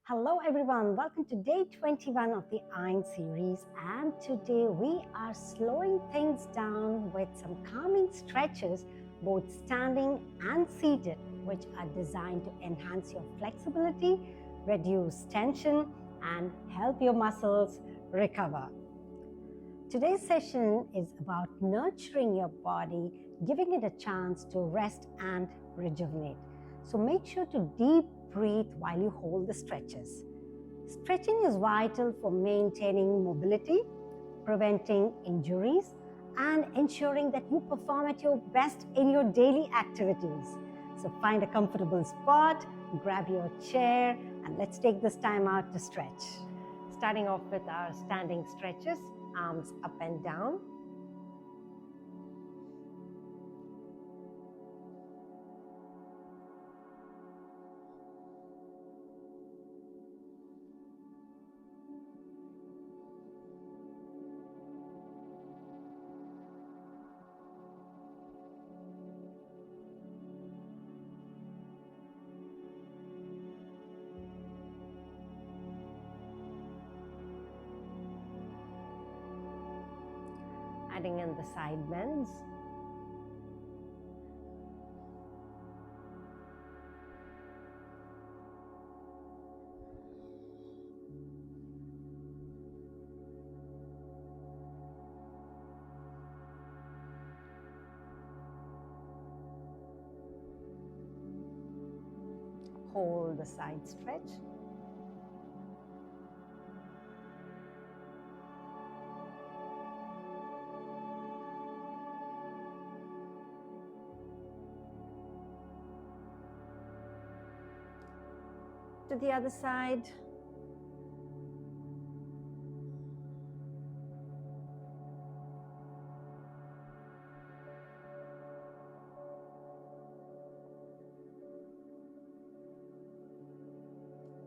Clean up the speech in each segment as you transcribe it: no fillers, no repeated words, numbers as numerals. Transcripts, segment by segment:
Hello everyone, welcome to day 21 of the Iron series, and today we are slowing things down with some calming stretches, both standing and seated, which are designed to enhance your flexibility, reduce tension, and help your muscles recover. Today's session is about nurturing your body, giving it a chance to rest and rejuvenate. So make sure to deep breathe while you hold the stretches. Stretching is vital for maintaining mobility, preventing injuries, and ensuring that you perform at your best in your daily activities. So find a comfortable spot, grab your chair, and let's take this time out to stretch. Starting off with our standing stretches, arms up and down. Adding in the side bends. Hold the side stretch. To the other side.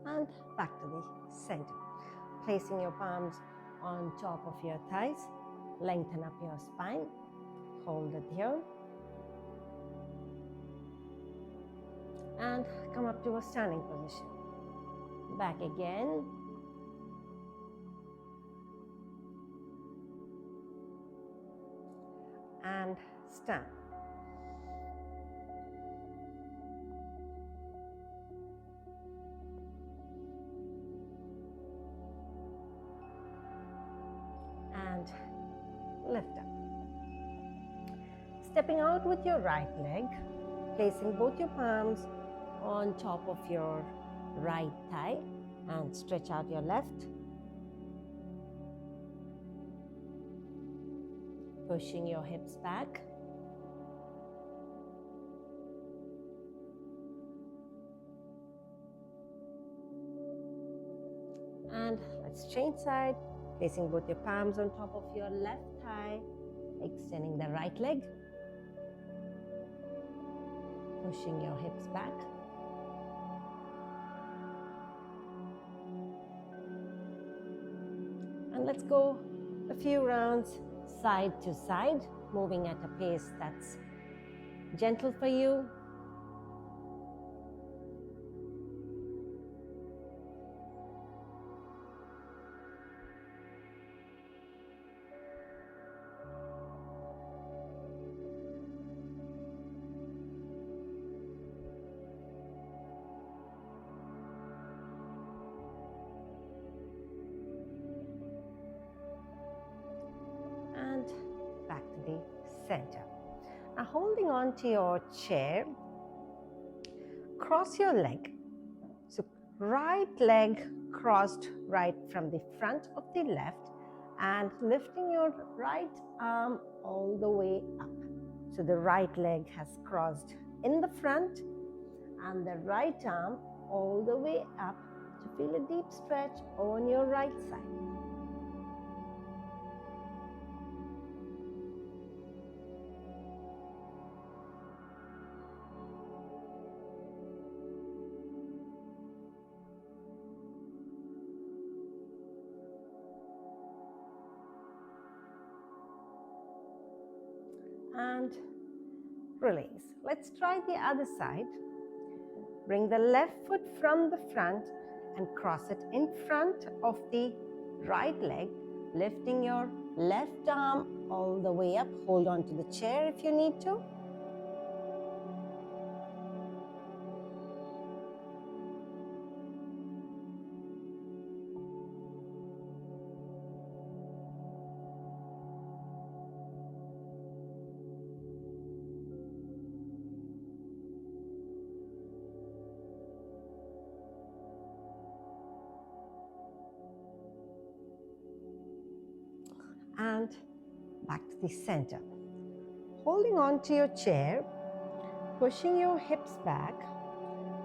And back to the center. Placing your palms on top of your thighs, lengthen up your spine, hold it here. And come up to a standing position. Back again. And stand. And lift up. Stepping out with your right leg, placing both your palms on top of your right thigh and stretch out your left. Pushing your hips back. And let's change side, placing both your palms on top of your left thigh, extending the right leg. Pushing your hips back. And let's go a few rounds side to side, moving at a pace that's gentle for you. Back to the center. Now holding on to your chair, cross your leg. So right leg crossed right from the front of the left and lifting your right arm all the way up. So the right leg has crossed in the front and the right arm all the way up to feel a deep stretch on your right side. And release. Let's try the other side. Bring the left foot from the front and cross it in front of the right leg, lifting your left arm all the way up. Hold on to the chair if you need to. And back to the center. Holding on to your chair, pushing your hips back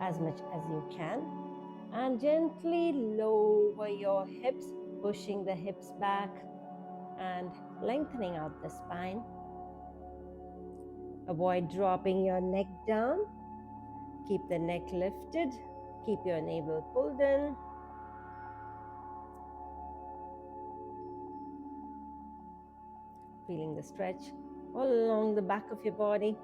as much as you can, and gently lower your hips, pushing the hips back and lengthening out the spine. Avoid dropping your neck down. Keep the neck lifted. Keep your navel pulled in. Feeling the stretch all along the back of your body.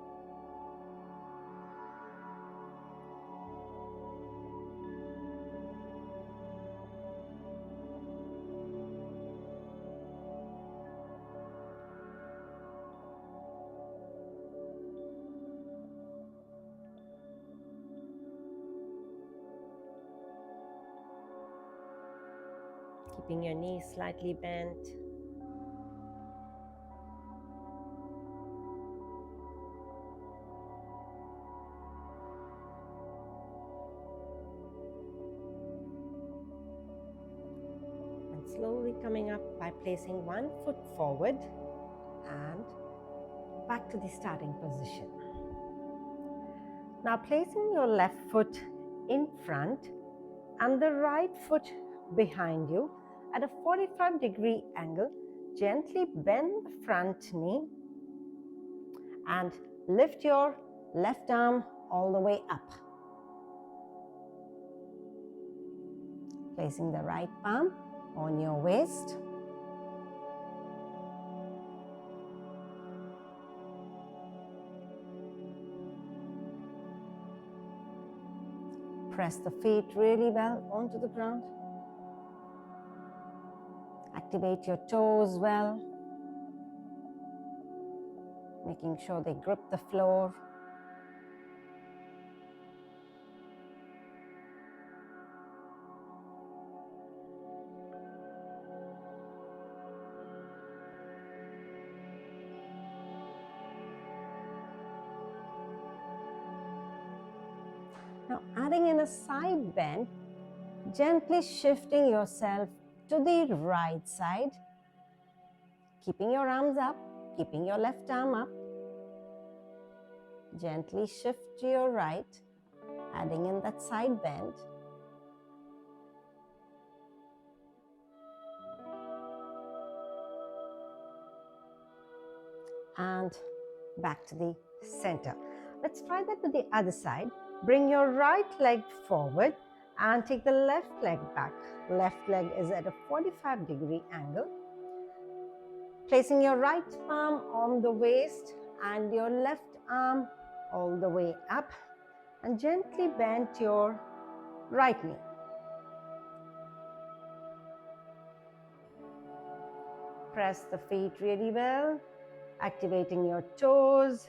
Keeping your knees slightly bent. And slowly coming up by placing one foot forward and back to the starting position. Now placing your left foot in front and the right foot behind you at a 45-degree angle, gently bend the front knee and lift your left arm all the way up. Placing the right palm on your waist. Press the feet really well onto the ground. Activate your toes well, making sure they grip the floor. Now adding in a side bend, gently shifting yourself to the right side, keeping your arms up, keeping your left arm up. Gently shift to your right, adding in that side bend. And back to the center. Let's try that with the other side. Bring your right leg forward and take the left leg back. Left leg is at a 45-degree angle. Placing your right palm on the waist and your left arm all the way up, and gently bend your right knee. Press the feet really well, activating your toes.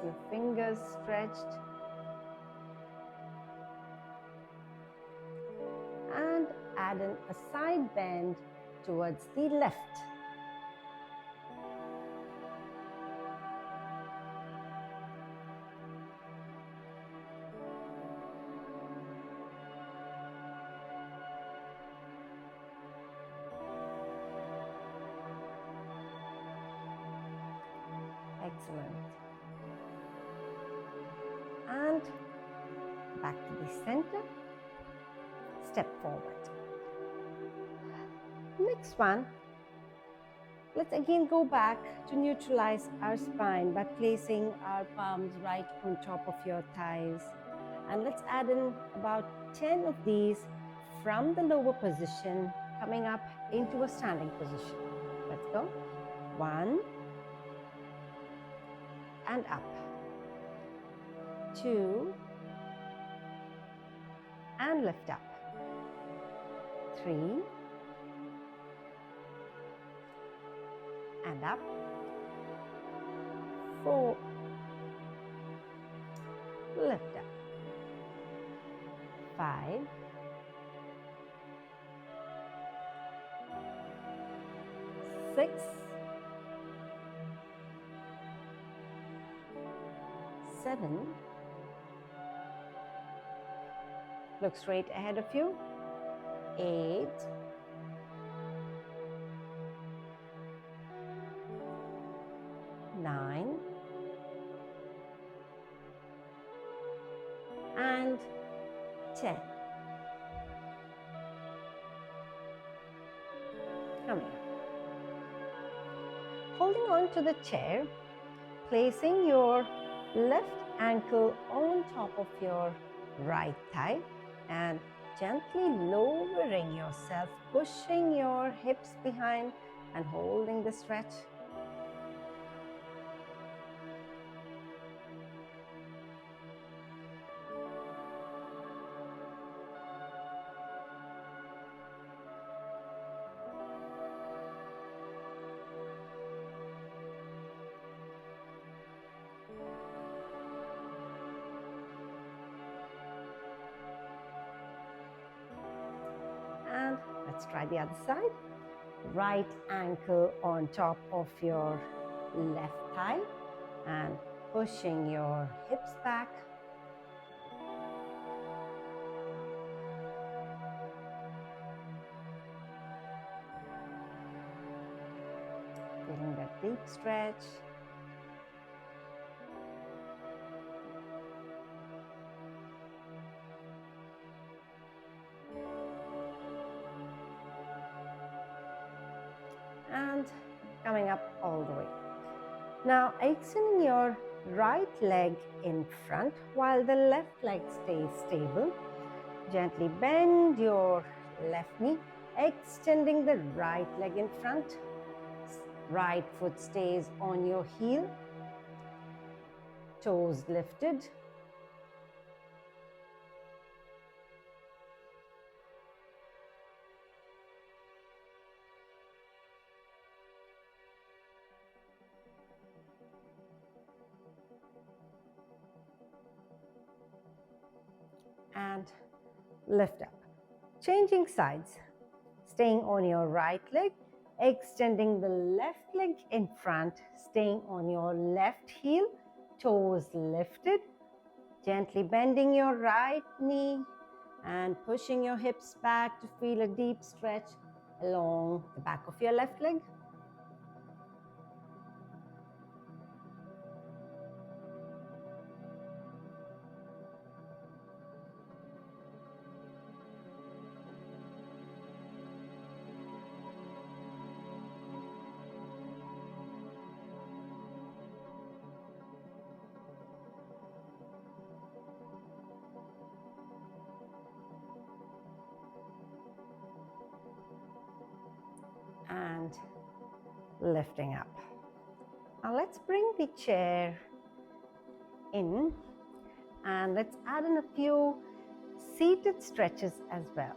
Your fingers stretched. And add in a side bend towards the left. Excellent. And back to the center. Step forward. Next one, let's again go back to neutralize our spine by placing our palms right on top of your thighs. And let's add in about 10 of these from the lower position coming up into a standing position. Let's go. 1 and up. 2 and lift up. 3 and up. 4, lift up. 5, 6, 7, look straight ahead of you. 8, 9, and 10. Coming up. Holding on to the chair, placing your left ankle on top of your right thigh and gently lowering yourself, pushing your hips behind and holding the stretch. And let's try the other side. Right ankle on top of your left thigh and pushing your hips back. Feeling that deep stretch. And coming up all the way. Now extending your right leg in front while the left leg stays stable. Gently bend your left knee, extending the right leg in front. Right foot stays on your heel, toes lifted. And lift up. Changing sides, staying on your right leg, extending the left leg in front, staying on your left heel, toes lifted, gently bending your right knee and pushing your hips back to feel a deep stretch along the back of your left leg. And lifting up. Now let's bring the chair in and let's add in a few seated stretches as well.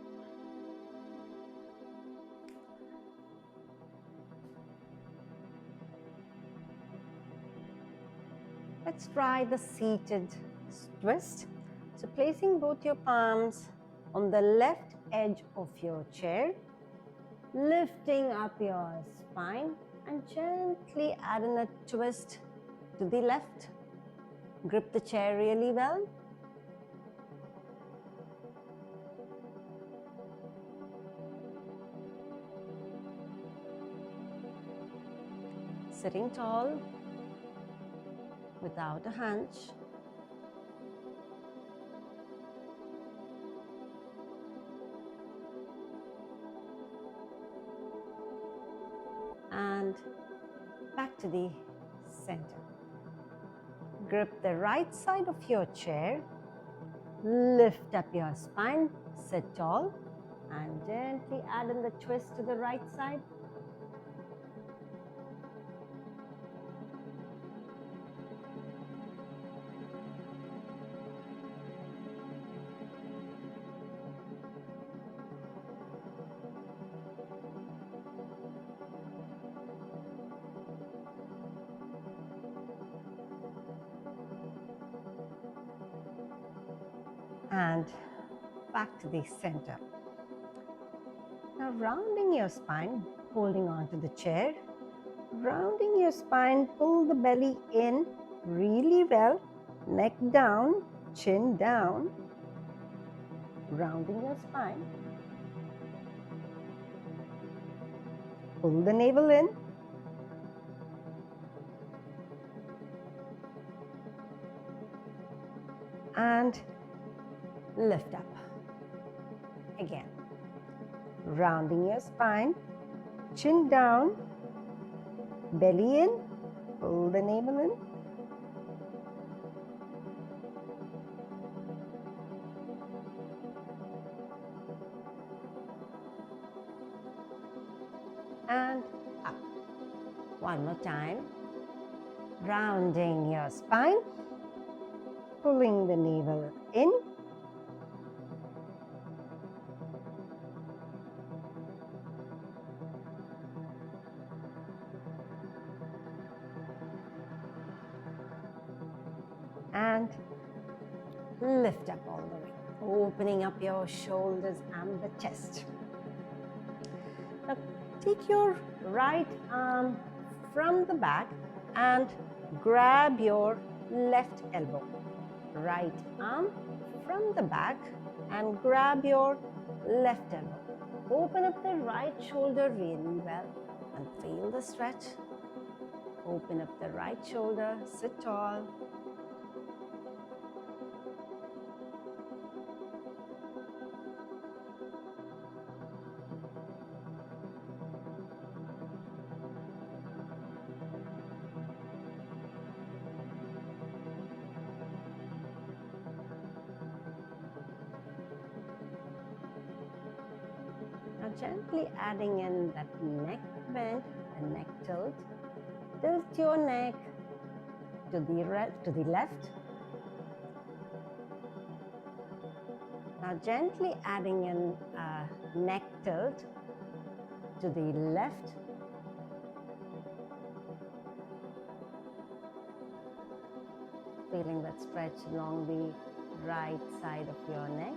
Let's try the seated twist. So placing both your palms on the left edge of your chair, lifting up your spine and gently add in a twist to the left. Grip the chair really well. Sitting tall without a hunch. And back to the center. Grip the right side of your chair, lift up your spine, sit tall, And gently add in the twist to the right side. And back to the center. Now rounding your spine, holding on to the chair. Rounding your spine, pull the belly in really well. Neck down, chin down. Rounding your spine. Pull the navel in. And lift up. Again. Rounding your spine, chin down, belly in, pull the navel in. And up. One more time. Rounding your spine, pulling the navel in. And lift up all the way, opening up your shoulders and the chest. Now take your right arm from the back and grab your left elbow. Right arm from the back and grab your left elbow. Open up the right shoulder really well and feel the stretch. Open up the right shoulder, sit tall. Now gently adding in that neck bend and neck tilt. Tilt your neck to the left. Now gently adding in a neck tilt to the left. Feeling that stretch along the right side of your neck.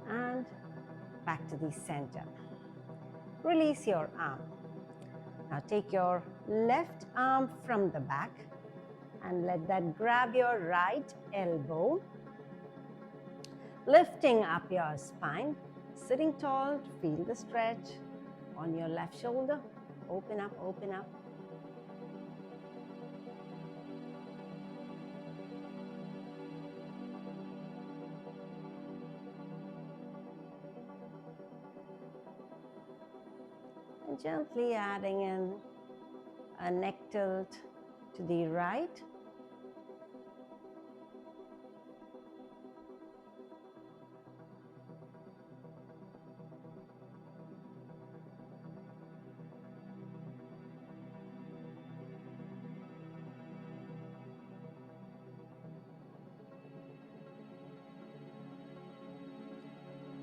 And back to the center. Release your arm. Now take your left arm from the back and let that grab your right elbow. Lifting up your spine, sitting tall, feel the stretch on your left shoulder. Open up, open up. And gently adding in a neck tilt to the right.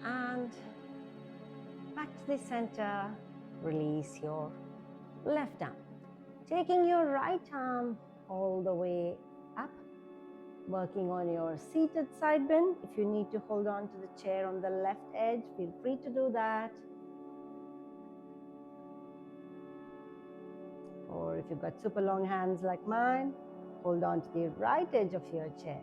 And back to the center. Release your left arm. Taking your right arm all the way up. Working on your seated side bend. If you need to hold on to the chair on the left edge, feel free to do that. Or if you've got super long hands like mine, hold on to the right edge of your chair.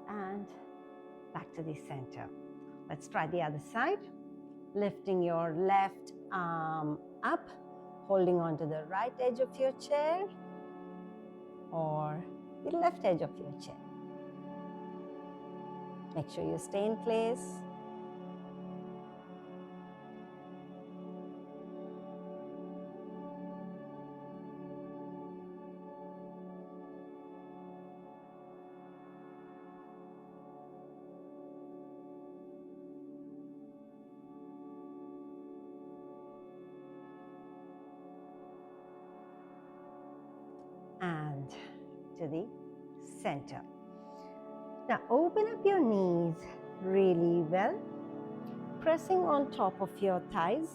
And back to the center. Let's try the other side. Lifting your left arm up, holding on to the right edge of your chair or the left edge of your chair. Make sure you stay in place. And to the center. Now open up your knees really well, pressing on top of your thighs.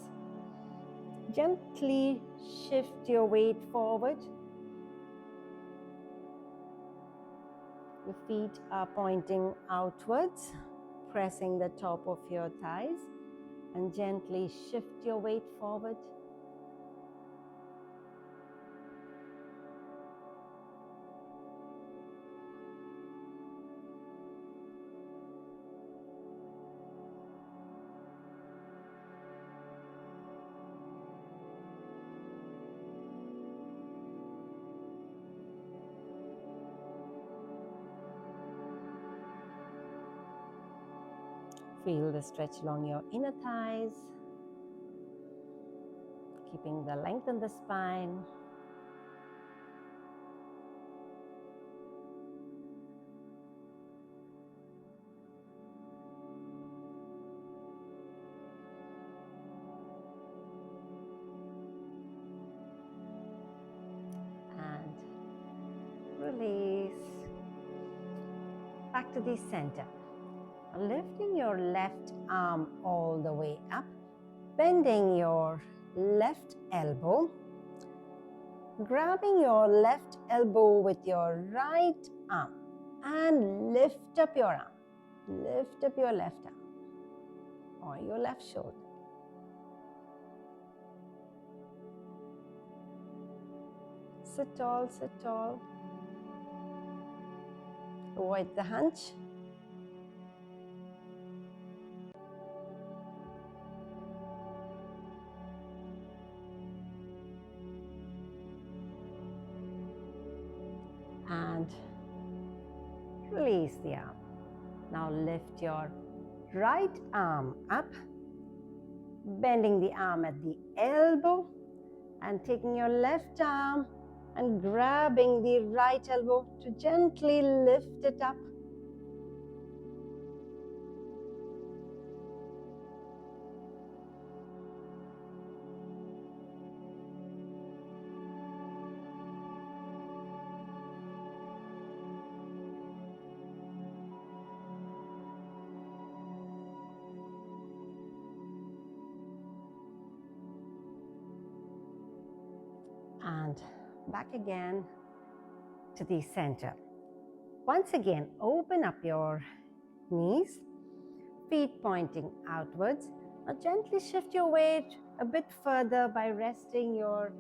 Gently shift your weight forward. Your feet are pointing outwards, pressing the top of your thighs, and gently shift your weight forward. Feel the stretch along your inner thighs, keeping the length in the spine. And release. Back to the center. Lifting your left arm all the way up, bending your left elbow, grabbing your left elbow with your right arm and lift up your arm. Lift up your left arm or your left shoulder. Sit tall, sit tall. Avoid the hunch. And release the arm. Now lift your right arm up, bending the arm at the elbow and taking your left arm and grabbing the right elbow to gently lift it up. And back again to the center. Once again, open up your knees, feet pointing outwards. Now gently shift your weight a bit further by resting your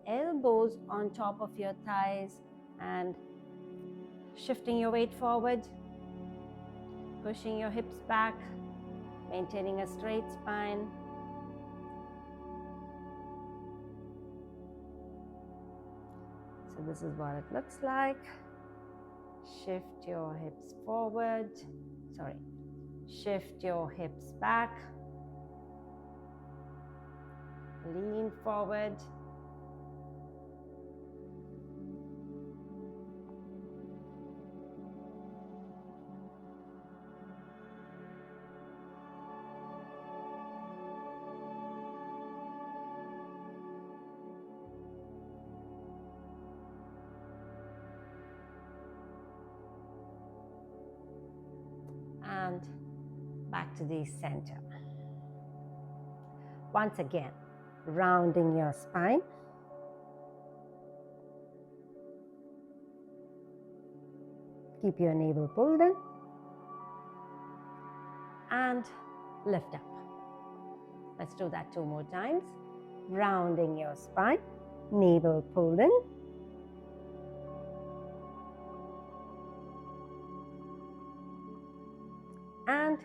elbows on top of your thighs and shifting your weight forward, pushing your hips back, maintaining a straight spine. So this is what it looks like. Shift your hips forward. Shift your hips back. Lean forward. And back to the center. Once again, rounding your spine. Keep your navel pulled in. And lift up. Let's do that 2 more times. Rounding your spine, navel pulled in. And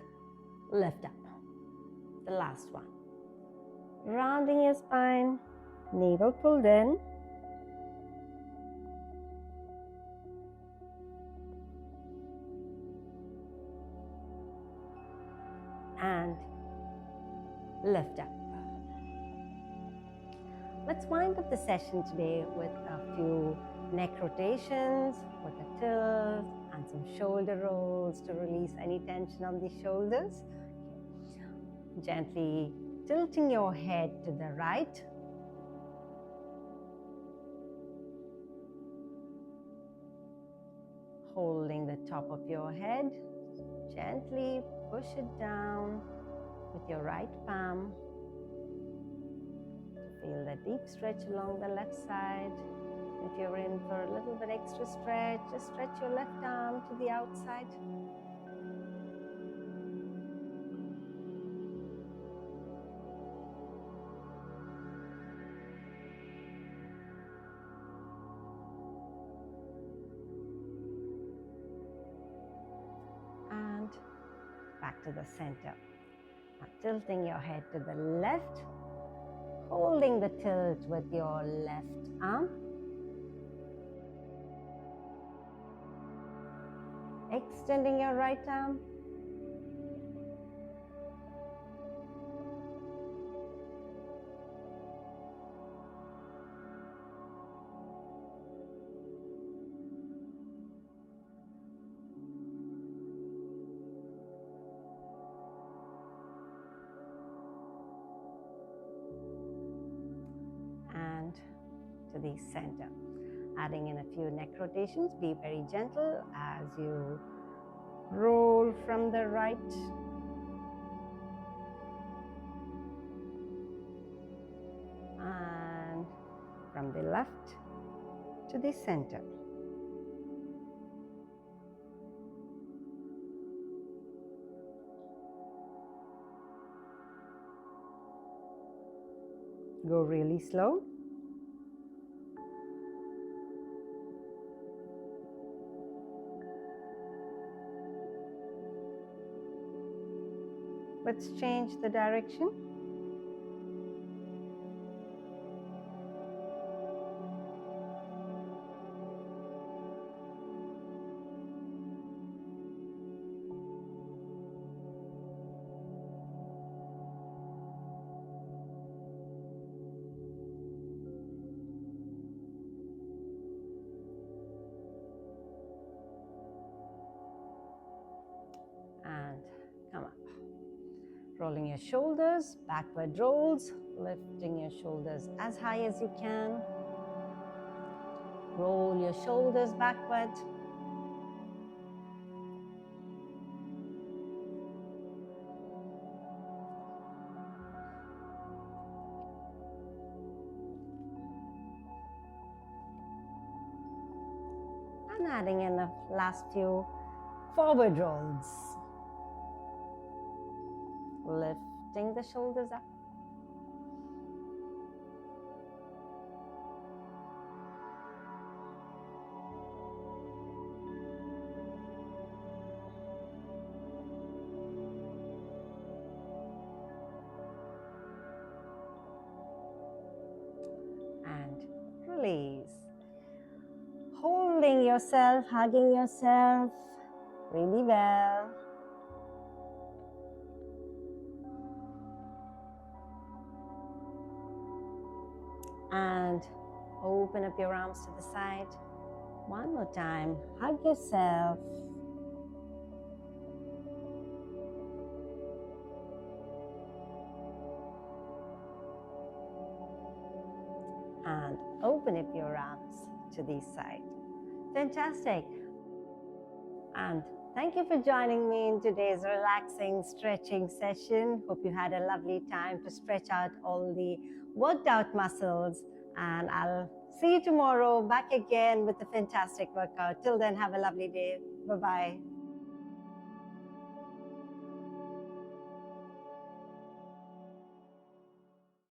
lift up. The last one. Rounding your spine, Navel pulled in. And lift up. Let's wind up the session today with a few neck rotations with a tilt and some shoulder rolls to release any tension on the shoulders. Gently tilting your head to the right. Holding the top of your head. Gently push it down with your right palm. Feel the deep stretch along the left side. If you're in for a little bit extra stretch, just stretch your left arm to the outside. And back to the center. Now tilting your head to the left, holding the tilt with your left arm. Extending your right arm. And to the center. Adding in a few neck rotations. Be very gentle as you roll from the right and from the left to the center. Go really slow. Let's change the direction. And come up. Rolling your shoulders, backward rolls, lifting your shoulders as high as you can. Roll your shoulders backward. And adding in the last few forward rolls. Lifting the shoulders up. And release. Holding yourself, hugging yourself really well. And open up your arms to the side. One more time, hug yourself. And open up your arms to the side. Fantastic. And thank you for joining me in today's relaxing stretching session. Hope you had a lovely time to stretch out all the worked out muscles. And I'll see you tomorrow back again with a fantastic workout. Till then, have a lovely day. Bye-bye.